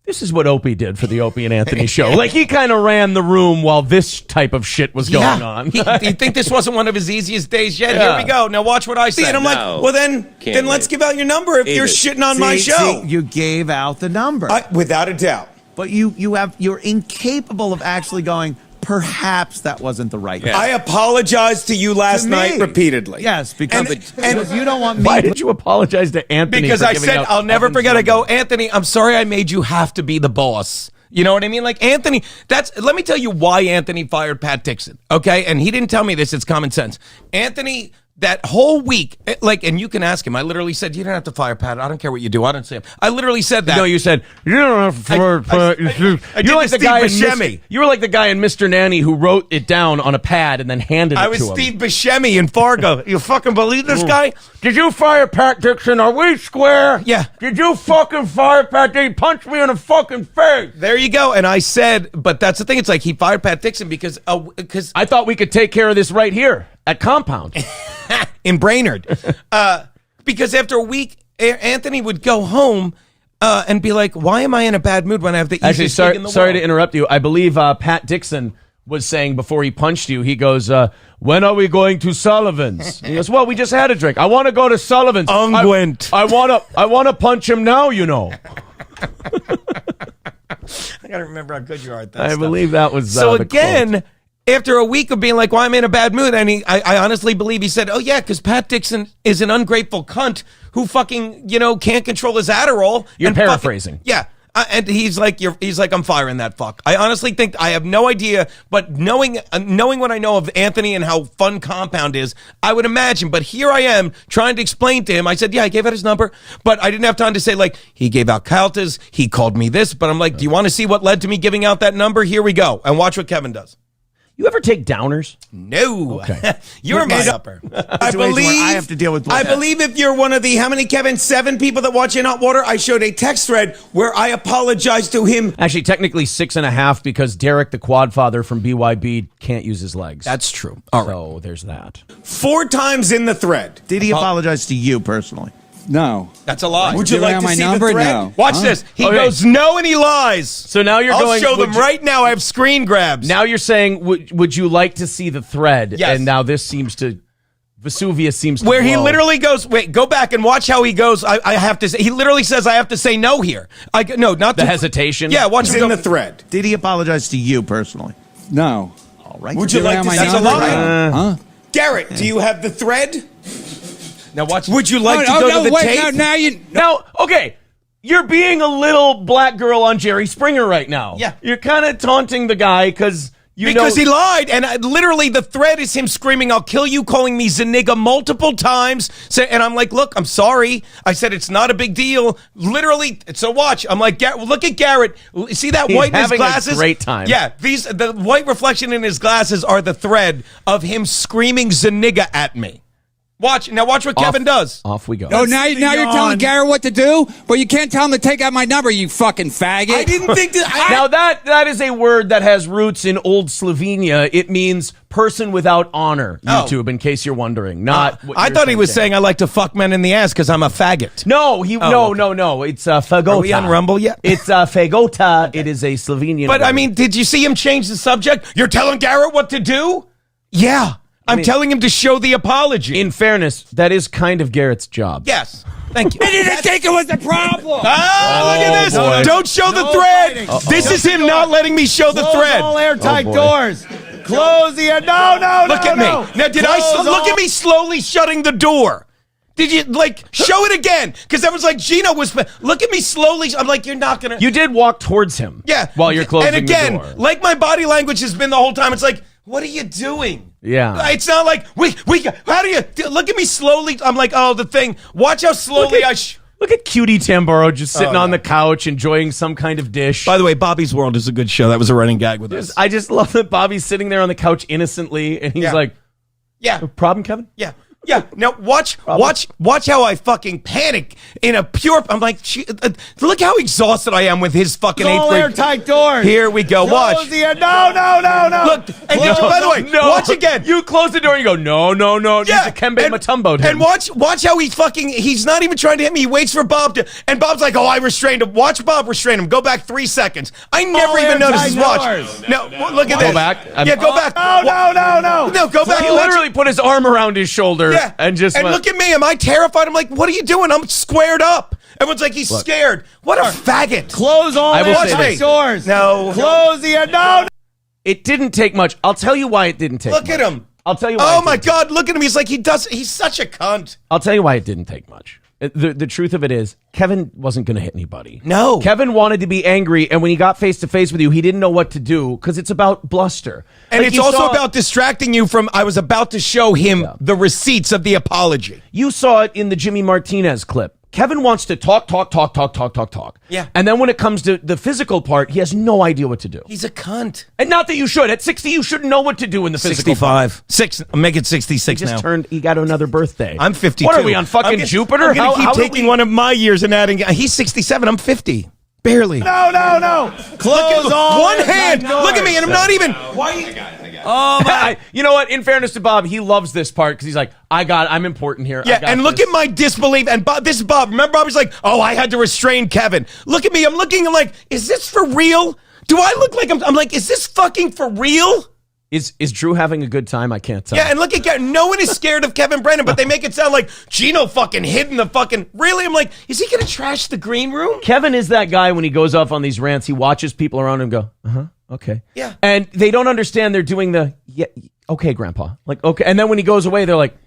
A: this is what Opie did for the Opie and Anthony show. Like, he kind of ran the room while this type of shit was going on.
B: Do you think this wasn't one of his easiest days yet?
A: Yeah.
B: Here we go. Now watch what I said.
D: And I'm like, well, then let's give out your number if you're shitting on my show.
C: You gave out the number.
D: Without a doubt.
C: But you're incapable of actually going, perhaps that wasn't the right.
D: I apologized to you last
C: To
D: night
C: me.
D: repeatedly.
C: Yes, because
D: And
C: you don't want me.
A: Why did you apologize to Anthony?
B: Because
A: for
B: I
A: giving
B: said,
A: out
B: I'll never
A: Evan's
B: forget. I go,
A: number?
B: Anthony, I'm sorry I made you have to be the boss. You know what I mean? Like, Anthony, let me tell you why Anthony fired Pat Dixon, okay? And he didn't tell me this, it's common sense. Anthony, that whole week, and you can ask him, I literally said, you don't have to fire Pat. I don't care what you do. I don't say him. I literally said that.
A: No, you said, you don't have to fire Pat.
B: I did the Steve Buscemi.
A: You were like the guy in Mr. Nanny who wrote it down on a pad and then handed it
B: I
A: to
B: was
A: him.
B: Steve Buscemi in Fargo. You fucking believe this guy?
A: Did you fire Pat Dixon? Are we square?
B: Yeah.
A: Did you fucking fire Pat Dixon? He punched me in the fucking face.
B: There you go. And I said, but that's the thing. It's like he fired Pat Dixon because
A: I thought we could take care of this right here at Compound.
B: in Brainerd. Because after a week, Anthony would go home and be like, why am I in a bad mood when I have the easiest gig in the
A: sorry
B: world?
A: to interrupt you. I believe Pat Dixon was saying before he punched you, he goes, when are we going to Sullivan's? He goes, well, we just had a drink. I want to go to Sullivan's.
B: Unguent.
A: I want to punch him now, you know.
B: I got to remember how good you are at that
A: I
B: stuff.
A: believe that was
B: So
A: the
B: again,
A: quote.
B: after a week of being like, well, I'm in a bad mood, and I honestly believe he said, oh, yeah, because Pat Dixon is an ungrateful cunt who fucking, can't control his Adderall.
A: You're
B: and
A: paraphrasing.
B: Yeah. And he's like, I'm firing that fuck. I honestly think, I have no idea, but knowing what I know of Anthony and how fun Compound is, I would imagine. But here I am trying to explain to him. I said, yeah, I gave out his number, but I didn't have time to say, like, he gave out Calta's, he called me this, but I'm like, do you want to see what led to me giving out that number? Here we go. And watch what Kevin does.
A: You ever take downers?
B: No.
A: Okay.
B: You're a made upper.
D: I believe
C: I have to deal with
D: I
C: bullshit.
D: believe if you're one of the how many, Kevin? 7 people that watch In Hot Water. I showed a text thread where I apologized to him.
A: Actually, technically 6.5 because Derek, the quad father from BYB, can't use his legs.
B: That's true. All right.
A: So there's that.
D: 4 times in the thread.
C: Did he apologize to you personally?
G: No.
B: That's a lie.
D: Would you
G: Giving
D: like
G: out
D: to
G: my
D: see
G: number?
D: the thread?
G: No.
B: Watch this. He
A: Okay.
B: goes no and he lies.
A: So now you're
B: I'll
A: going.
B: show
A: would
B: them
A: you-
B: right now. I have screen grabs.
A: Now you're saying, would you like to see the thread?
B: Yes.
A: And now this seems to, Vesuvius seems to
B: where he
A: blow.
B: literally goes, wait, go back and watch how he goes. I have to say, he literally says I have to say no here. No, not
A: The
B: to
A: hesitation?
B: Yeah, watch
D: It's
B: him
D: in
B: go.
D: the thread.
C: Did he apologize to you personally?
G: No.
C: All right.
D: Would you
G: Giving
D: like
G: out
D: to
G: my
D: see
B: That's a
D: the
G: number?
B: lie.
D: thread? Garrett, do you have the thread?
B: Now watch.
D: Would you like to
G: Oh,
D: go
G: no,
D: to the
G: wait,
D: tape?
G: now you...
A: Now, okay, you're being a little black girl on Jerry Springer right now.
B: Yeah.
A: You're kind of taunting the guy because
B: Because he lied, and literally the thread is him screaming, "I'll kill you," calling me Zaniga multiple times. And I'm like, "Look, I'm sorry." I said it's not a big deal. Literally, so watch. I'm like, look at Garrett. See that
A: He's
B: white in his
A: having a
B: glasses?
A: great time.
B: Yeah, the white reflection in his glasses are the thread of him screaming Zaniga at me. Watch what Kevin does.
A: Off we go.
G: Oh, now you're telling Garrett what to do, but you can't tell him to take out my number, you fucking faggot.
D: I didn't think that.
A: Now that is a word that has roots in Old Slovenia. It means person without honor. YouTube, in case you're wondering. Not. What
B: I
A: you're
B: thought he was saying I like to fuck men in the ass because I'm a faggot.
A: No,
B: okay.
A: no. It's fagota.
B: Are we on Rumble yet?
A: It's fagota. It is a Slovenian.
B: But
A: word.
B: I mean, did you see him change the subject? You're telling Garrett what to do? Yeah. I'm telling him to show the apology.
A: in fairness, that is kind of Garrett's job.
B: Yes. Thank you.
G: I didn't think it was a problem.
B: Look at this.
A: boy.
B: Don't show the thread. This is him not letting me show the thread.
C: All airtight
A: boy.
C: doors. Close the no.
B: Look at me. Now, did I look at me slowly shutting the door? Did you show it again? Because I was like, Geno was. Look at me slowly. I'm like, you're not gonna.
A: You did walk towards him.
B: Yeah.
A: While you're closing
B: And again,
A: the door.
B: like my body language has been the whole time. It's like, what are you doing?
A: Yeah.
B: It's not like we. How do you look at me slowly? I'm like, oh, the thing. Watch how slowly
A: Look at Cutie Tamboro just sitting
B: Oh,
A: on
B: yeah.
A: the couch enjoing some kind of dish.
B: By the way, Bobby's World is a good show. That was a running gag with us.
A: I just love that Bobby's sitting there on the couch innocently, and he's
B: Yeah.
A: like,
B: Yeah.
A: "Problem, Kevin?"
B: Yeah. Yeah. Now watch how I fucking panic in a pure. I'm like, look how exhausted I am with his fucking
C: All
B: 8th grade.
C: airtight doors.
B: Here we go. Watch.
C: Close the air. No.
B: Look. And by the way, watch again.
A: You close the door and you go, no.
B: Yeah.
A: Kembe Mutombo'd him.
B: And watch how he's not even trying to hit me. He waits for Bob to, and Bob's like, oh, I restrained him. Watch Bob restrain him. Go back 3 seconds. I never even noticed his watch. No, look at this.
A: Go back.
B: Go back.
C: No.
B: No, go back.
A: He literally put his arm around his shoulder and just went,
B: look at me. Am I terrified? I'm like, what are you doing? I'm squared up. Everyone's like, he's scared. What a faggot.
C: Close all
A: I will say
C: airtight
A: this.
C: doors.
B: No.
C: Close the air. No.
A: It didn't take much. I'll tell you why it didn't take much.
B: Look at him.
A: I'll tell you why.
B: Oh my God, look at him. He's like, he's such a cunt.
A: I'll tell you why it didn't take much. The truth of it is, Kevin wasn't going to hit anybody.
B: No.
A: Kevin wanted to be angry, and when he got face to face with you, he didn't know what to do because it's about bluster.
B: And
A: Like,
B: it's
A: you
B: also
A: saw-
B: about distracting you from, I was about to show him the receipts of the apology.
A: You saw it in the Jimmy Martinez clip. Kevin wants to talk.
B: Yeah.
A: And then when it comes to the physical part, he has no idea what to do.
B: He's a cunt.
A: And not that you should. At 60, you should know what to do in the physical part.
B: 65. I'll make it 66
A: He just
B: now.
A: he got another birthday.
B: I'm 52.
A: What are we on fucking Jupiter?
B: I'm going to
A: How
B: keep
A: did
B: taking
A: we-
B: one of my years and adding. He's 67. I'm 50. Barely.
C: No. Close all
B: One
C: airtight
B: hand.
C: doors.
B: Look at me, and I'm not even.
C: Oh my.
A: You know what? In fairness to Bob, he loves this part because he's like, I'm important here.
B: Yeah, and look at my disbelief. And Bob, this is Bob. Remember, Bob was like, oh, I had to restrain Kevin. Look at me. I'm looking. I'm like, is this for real? Do I look like I'm like, is this fucking for real?
A: Is Drew having a good time? I can't tell.
B: Yeah, and look at Kevin. No one is scared of Kevin Brennan, but they make it sound like Geno fucking hid in the fucking. Really? I'm like, is he going to trash the green room?
A: Kevin is that guy when he goes off on these rants, he watches people around him go, okay.
B: Yeah.
A: And they don't understand they're doing the, okay, grandpa. Like, okay. And then when he goes away, they're like,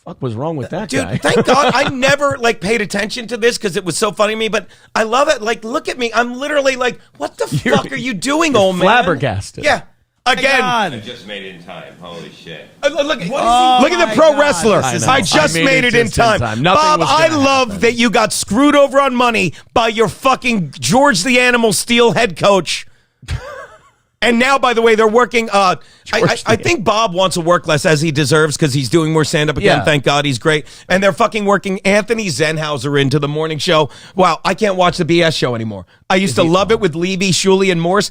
A: fuck was wrong with that guy?
B: Dude, thank God I never paid attention to this because it was so funny to me, but I love it. Like, look at me. I'm literally like, what the fuck are you doing, old man?
A: flabbergasted.
B: Yeah. Again.
F: I just made it in time. Holy shit.
B: Look at the pro
C: God.
B: wrestler.
A: I know.
B: I just made it in time.
A: Nothing
B: Bob,
A: was
B: I
A: gonna
B: love
A: happen.
B: that you got screwed over on money by your fucking George the Animal Steel head coach. And now, by the way, they're working. I think Bob wants to work less as he deserves because he's doing more stand-up again.
A: Yeah.
B: Thank God he's great. And they're fucking working Anthony Zenhauser into the morning show. Wow, I can't watch the BS show anymore. I used to love it with Levy, Shuley, and Morse.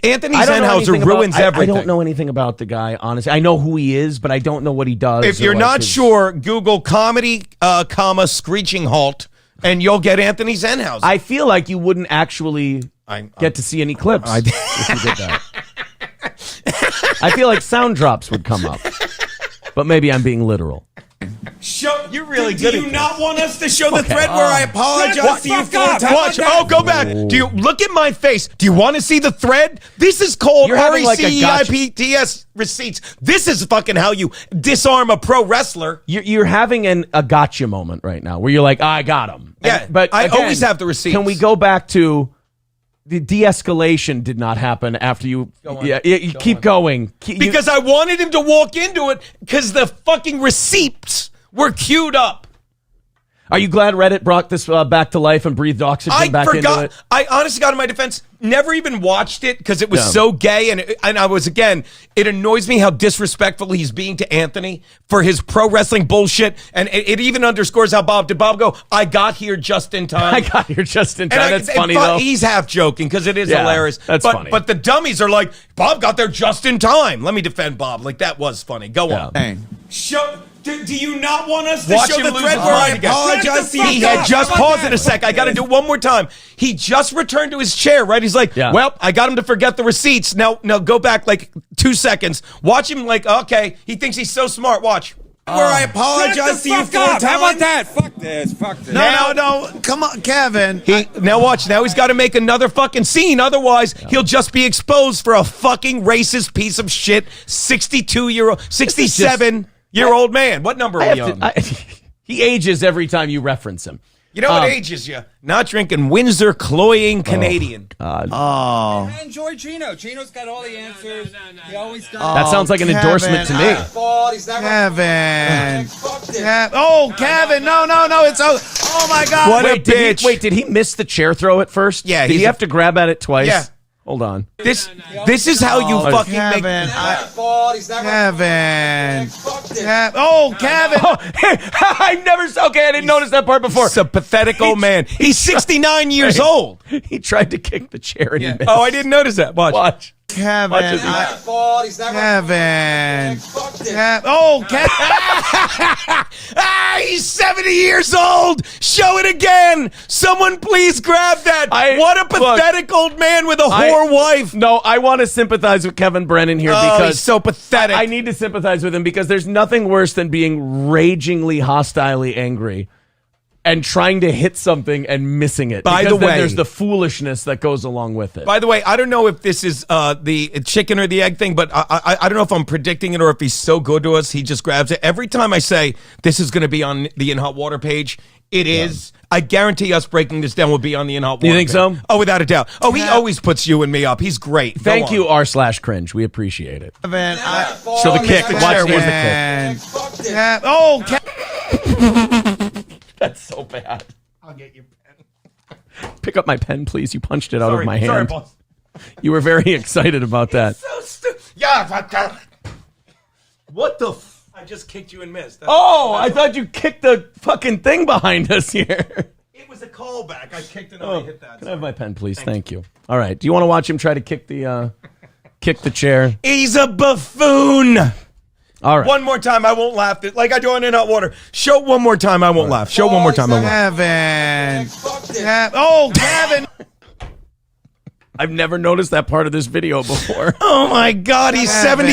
B: Anthony
A: I don't know
B: Zenhauser
A: anything
B: ruins
A: about,
B: everything.
A: I don't know anything about the guy, honestly. I know who he is, but I don't know what he does.
B: If
A: or
B: you're
A: like
B: not
A: his-
B: sure, Google comedy, screeching halt, and you'll get Anthony Zenhauser.
A: I feel like you wouldn't actually get to see any clips if you did that. I feel like sound drops would come up, but maybe I'm being literal.
B: You're really
D: Do you not want us to show the thread where I apologize to you for times?
B: Watch. Oh, go back. Do you look at my face? Do you want to see the thread? This is called
A: You're having like a gotcha.
B: RECEIPTS receipts. This is fucking how you disarm a pro wrestler.
A: You're having a gotcha moment right now where you're like, I got him.
B: Yeah,
A: but
B: I
A: again,
B: always have the receipts.
A: Can we go back to the de-escalation did not happen after you? You keep going.
B: Because I wanted him to walk into it because the fucking receipts were queued up.
A: Are you glad Reddit brought this back to life and breathed oxygen back into it?
B: I honestly got in my defense, never even watched it because it was
A: Yeah.
B: so gay. And I was, again, it annoys me how disrespectful he's being to Anthony for his pro wrestling bullshit. And it even underscores how did Bob go, I got here just in time.
A: I got here just in time.
B: And
A: That's funny, though.
B: He's half joking because it is
A: Yeah,
B: hilarious.
A: that's funny.
B: But the dummies are like, Bob got there just in time. Let me defend Bob. Like, that was funny. Go on.
D: Do you not want us to
B: Watch
D: show
B: him
D: the
B: lose
D: thread
B: his
D: where I
B: mind again.
D: apologize to you?
B: He had just paused it a sec. I got to do it one more time. He just returned to his chair, right? He's like,
A: Yeah.
B: well, I got him to forget the receipts. Now go back like 2 seconds. Watch him like, okay. He thinks he's so smart. Watch.
D: Where I apologize to you for times?
G: How about that? Fuck this. Fuck this.
C: No. Come on, Kevin.
B: Now watch. Now he's got to make another fucking scene. Otherwise, he'll just be exposed for a fucking racist piece of shit 67-year-old man. What number are we on?
A: He ages every time you reference him.
B: You know what ages you? Not drinking Windsor cloying Canadian.
G: I enjoy Geno. Geno's got all the answers. He always does.
A: That sounds like an
C: Kevin.
A: endorsement to me.
E: Fault. He's never.
C: Kevin.
E: Fuck this.
C: Kevin. No. It's oh my God.
B: What a
A: Wait,
B: bitch.
A: did he miss the chair throw at first?
B: Yeah,
A: Did he have to grab at it twice?
B: Yeah.
A: Hold on.
B: This is how you fucking
C: Kevin,
B: make.
C: Kevin. Kevin.
A: Oh, I never saw. Okay, I didn't notice that part before.
B: He's a pathetic old man. He's 69 years old.
A: He tried to kick the chair and he missed.
B: Oh, I didn't notice that. Watch.
C: Kevin.
A: Watch as he-
C: Kevin.
B: He's 70 years old. Show it again. Someone please grab that. What a pathetic old man with a whore wife.
A: No, I want to sympathize with Kevin Brennan here
B: Oh,
A: because
B: he's so pathetic.
A: I need to sympathize with him because there's nothing worse than being ragingly, hostilely angry and trying to hit something and missing it.
B: By
A: Because
B: the
A: then
B: way-
A: there's the foolishness that goes along with it.
B: By the way, I don't know if this is the chicken or the egg thing, but I don't know if I'm predicting it or if he's so good to us, he just grabs it. Every time I say this is going to be on the In Hot Water page, it is. I guarantee us breaking this down will be on the In Hot Water
A: You think
B: page.
A: so?
B: Oh, without a doubt. Oh, he always puts you and me up. He's great. Go
A: Thank
B: on.
A: you, r/cringe. We appreciate it.
C: Kevin.
A: So the kick.
B: Mr.
A: Watch
B: Chairman.
A: the kick. That's so bad.
B: I'll get your pen.
A: Pick up my pen, please. You punched it out of my hand.
B: Sorry, boss.
A: You were very excited about that.
B: So stupid. Yeah. What the I just kicked you and missed.
A: Oh, I thought you kicked the fucking thing behind us here.
B: It was a callback. I kicked it and
A: Oh,
B: I hit that.
A: can I have my pen, please? Thank you. All right. Do you want to watch him try to kick the chair?
B: He's a buffoon.
A: All right.
B: One more time, I won't laugh. Like I do on In Hot Water. Show one more time, I won't laugh. Show one more time, I won't laugh.
C: Kevin.
A: I've never noticed that part of this video before.
B: Oh my God, he's 73.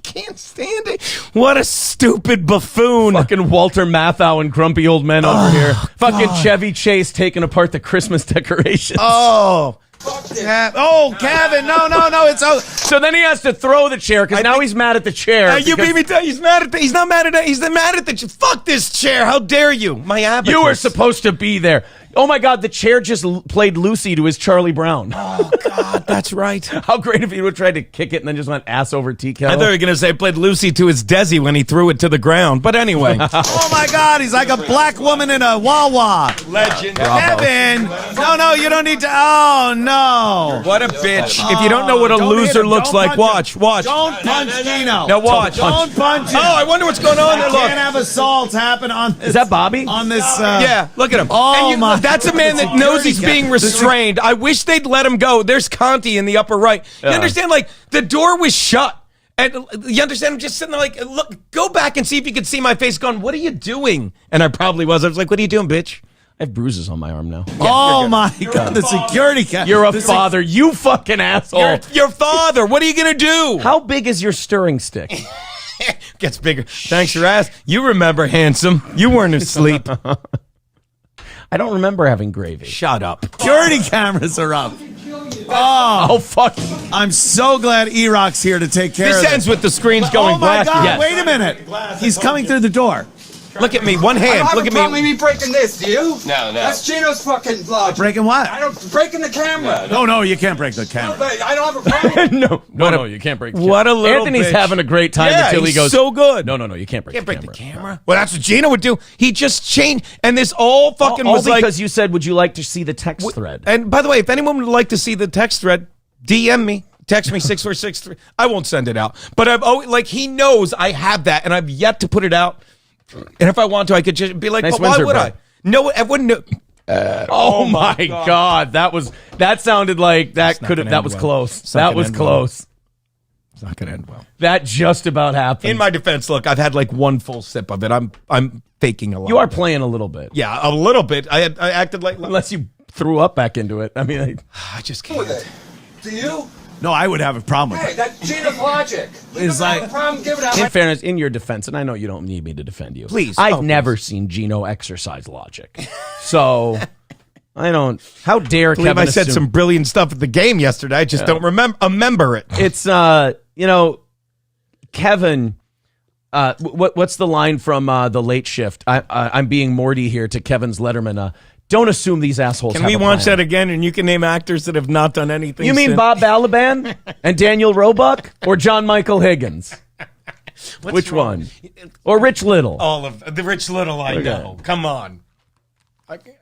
B: Can't stand it. What a stupid buffoon.
A: Fucking Walter Matthau and grumpy old men over here. Fucking Chevy Chase taking apart the Christmas decorations.
B: Oh.
C: Kevin. No. It's
A: So then he has to throw the chair because now he's mad at the chair.
B: You
A: because
B: beat me down. He's mad at He's not mad at He's mad at the fuck this chair. How dare you? My abacus.
A: you were supposed to be there. Oh my God, the chair just played Lucy to his Charlie Brown.
B: Oh God, that's right.
A: How great if he would have tried to kick it and then just went ass over tea kettle.
B: I thought you were going to say played Lucy to his Desi when he threw it to the ground. But anyway.
C: oh my God, he's like a black woman in a Wawa.
B: Legend.
C: Kevin. No, you don't need to. Oh no.
B: What a bitch. If you don't know what a
C: Don't hit
B: loser
C: him.
B: looks
C: Don't
B: like,
C: punch
B: watch.
C: him. Don't punch Geno.
B: Now watch.
C: Don't punch him.
B: Oh, I wonder what's going on there. Look.
C: Can't have assaults happen on this.
A: Is that Bobby?
C: On this.
B: Yeah, look at him.
C: Oh,
B: And
C: my.
B: That's a man that knows he's being restrained. I wish they'd let him go. There's Conti in the upper right. You understand? Like, the door was shut. And you understand? I'm just sitting there like, look, go back and see if you could see my face going, what are you doing? And I probably was. I was like, what are you doing, bitch?
A: I have bruises on my arm now.
C: Oh my God, the security guy.
A: You're a father, you fucking asshole.
B: Your father. What are you going to do?
A: How big is your stirring stick?
B: Gets bigger. Thanks, your ass. You remember, handsome. You weren't asleep.
A: I don't remember having gravy.
B: Shut up.
C: Security cameras are up.
A: Oh, fuck.
C: I'm so glad E-Rock's here to take care
B: This
C: of this.
B: ends with the screens going
C: Oh my
B: black.
C: God,
A: Yes.
C: wait a minute. He's coming through the door.
B: Look at me. One
E: I
B: hand.
E: don't have
B: Look
E: a
B: at
E: problem
B: me.
E: with me breaking this, do you?
F: No.
E: That's Geno's fucking logic.
C: Breaking what?
E: I don't breaking the camera.
C: No, you can't break the camera.
E: But I don't have a problem.
A: No, you can't break the
B: What
A: camera.
B: a little
A: Anthony's
B: bitch.
A: having a great time
B: Yeah,
A: until he
B: he's
A: goes,
B: so good.
A: No, you can't break,
B: Can't
A: the,
B: break the
A: camera.
B: camera. Well, that's what Geno would do. He just changed. And this all fucking
A: All
B: was
A: because
B: like.
A: you said, would you like to see the text thread?
B: And by the way, if anyone would like to see the text thread, DM me. Text me 6463. I won't send it out. But I've always, like, he knows I have that, and I've yet to put it out. And if I want to, I could just be like,
A: Nice
B: but why
A: Windsor
B: would I?
A: bag.
B: No, I wouldn't know.
A: Oh my God. That sounded like that
B: not
A: could have,
B: gonna
A: that
B: end
A: was
B: well.
A: close.
B: It's not
A: That
B: gonna
A: was
B: end well.
A: close.
B: It's not going to end well.
A: That just about happened.
B: In my defense, look, I've had like one full sip of it. I'm faking a lot.
A: You are
B: of it.
A: playing a little bit.
B: Yeah, a little bit. I acted like.
A: Unless you threw up back into it. I mean,
B: I just
E: With
B: can't.
E: it. Do you?
C: No, I would have a problem with
E: Hey,
C: it.
E: that's Geno's logic.
C: It's
E: I have
C: like-
E: a problem giving out.
A: in fairness, in your defense, and I know you don't need me to defend you.
B: Please.
A: I've
B: Oh,
A: never seen Geno exercise logic. So, I don't. How dare
B: I believe
A: Kevin
B: I said
A: assume-
B: some brilliant stuff at the game yesterday. I just don't remember it.
A: It's, Kevin, what's the line from The Late Shift? I'm being Morty here to Kevin's Letterman. Don't assume these assholes
B: Can
A: have
B: we
A: a
B: watch
A: plan.
B: that again? And you can name actors that have not done anything.
A: You mean
B: since.
A: Bob Balaban and Daniel Roebuck or John Michael Higgins? Which one? Or Rich Little?
B: All of the Rich Little. I know. Come on.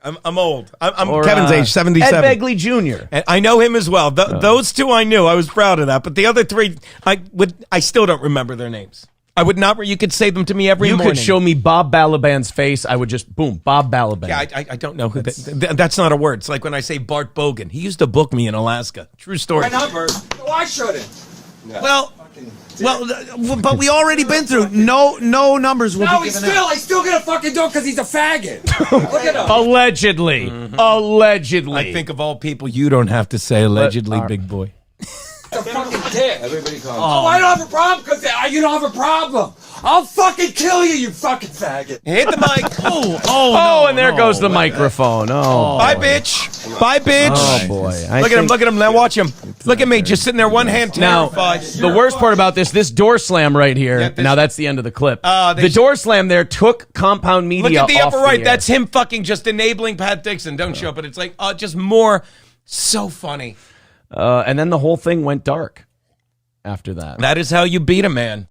B: I'm old. I'm
A: Or,
B: Kevin's age, 77.
A: Ed Begley Jr.
B: And I know him as well. Those two I knew. I was proud of that. But the other three, I still don't remember their names. I would not. You could say them to me every
A: You
B: morning.
A: could show me Bob Balaban's face. I would just, boom, Bob Balaban.
B: Yeah, I don't know who that's not a word. It's like when I say Bart Bogan. He used to book me in Alaska. True story.
E: My number. No, I shouldn't.
C: Well, but we already been through no numbers will
E: No,
C: be
E: he's
C: given out.
E: I still gonna fucking do it because he's a faggot. Look at him.
A: Allegedly. Allegedly.
B: I think of all people, you don't have to say allegedly, big boy.
E: He's a fucking dick. Everybody calls. Oh, I don't have a problem because you don't have a problem. I'll fucking kill you, you fucking faggot.
B: Hit the mic.
A: Oh, and there goes the microphone. Oh,
B: Bye, bitch. Bye, bitch.
A: Oh, boy.
B: Look at him. Look at him. Now watch him. Look at me, just sitting there, one hand
A: Now,
B: terrified.
A: the worst part about this door slam right here,
B: Yeah, this-
A: now that's the end of the clip.
B: they
A: The door slam there took Compound Media
B: Look at the
A: off
B: upper right.
A: air.
B: That's him fucking just enabling Pat Dixon. Don't show it, but it's like just more. So funny.
A: And then the whole thing went dark after that.
B: That is how you beat a man.